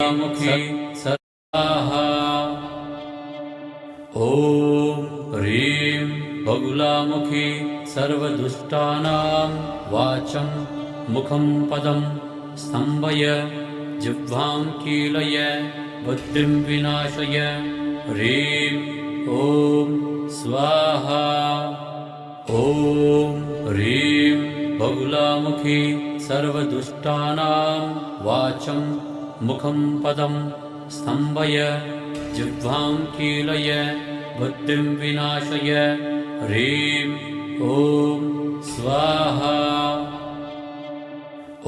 मुखी स्वाहा। ॐ ह्रीं बगुलामुखी सर्वदुष्टानां वाचं मुखं पदं स्तम्भय जिह्वां कीलय बुद्धिं विनाशय। ह्रीं ॐ स्वाहा। ॐ ह्रीं बगुलामुखी सर्वदुष्टानां वाचं मुखं पदं स्तम्भय जिह्वां कीलय बुद्धिं विनाशय। ह्रीं ॐ स्वाहा।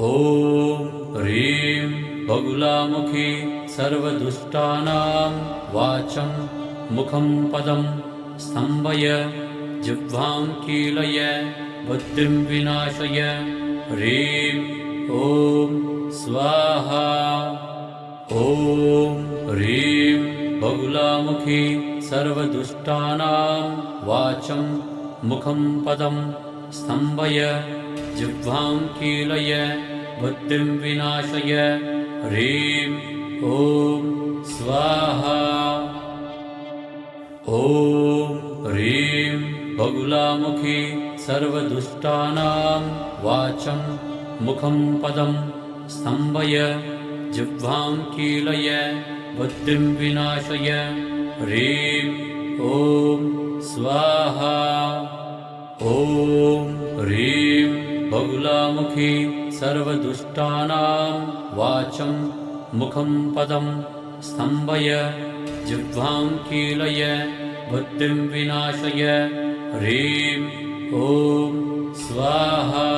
ॐ ह्रीं बगुलामुखी सर्वदुष्टानां वाचं मुखं पदं स्तम्भय जिह्वां कीलय बुद्धिं विनाशय। ह्रीं ॐ स्वाहा। ॐ ह्रीं बगुलामुखी सर्वदुष्टानां वाचं मुखं पदं स्तम्भय जिह्वां कीलय बुद्धिं विनाशय। ह्रीं ॐ स्वाहा। ॐ ह्रीं बगुलामुखी सर्वदुष्टानां वाचं मुखं पदं स्तम्भय जिह्वां कीलय बुद्धिं विनाशय। ह्रीं ॐ स्वाहा। ॐ ह्रीं बगुलामुखी सर्वदुष्टानां वाचं मुखं पदं स्तम्भय जिह्वां कीलय बुद्धिं विनाशय। ह्रीं ॐ स्वाहा।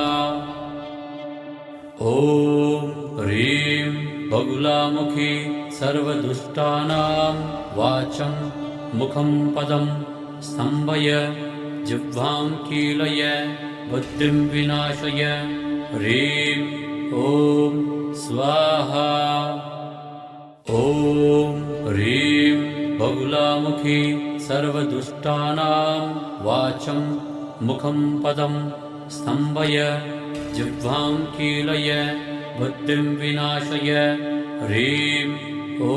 ॐ ह्रीं बगुलामुखी सर्वदुष्टानां वाचं मुखं पदं स्तम्भय जिह्वां कीलय बुद्धिं विनाशय। ह्रीं ॐ स्वाहा। ॐ ह्रीं बगुलामुखी सर्वदुष्टानां वाचं मुखं पदं स्तम्भय जिह्वां कीलय बुद्धिं विनाशय। ह्रीं ॐ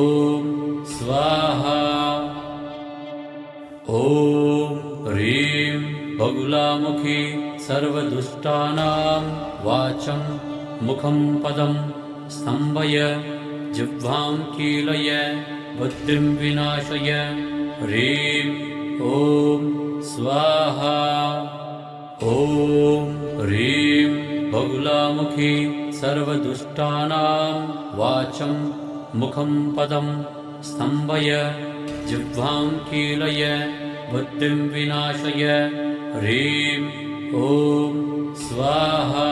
स्वाहा। ॐ ह्रीं बगुलामुखी सर्वदुष्टानां वाचं मुखं पदं स्तम्भय जिह्वां कीलय बुद्धिं विनाशय। ह्रीं ॐ स्वाहा। ॐ ह्रीं बगुलामुखी सर्वदुष्टानां वाचं मुखं पदं स्तम्भय जिह्वां कीलय बुद्धिं विनाशय। ह्रीं ॐ स्वाहा।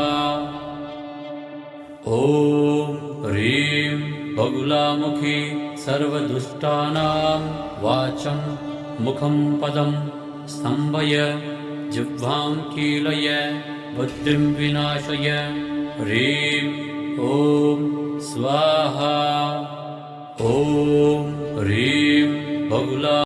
ॐ ह्रीं बगुलामुखी सर्वदुष्टानां वाचं मुखं पदं स्तम्भय जिह्वां कीलय बुद्धिं विनाशय। ह्रीं ॐ स्वाहा। ॐ ह्रीं बगुला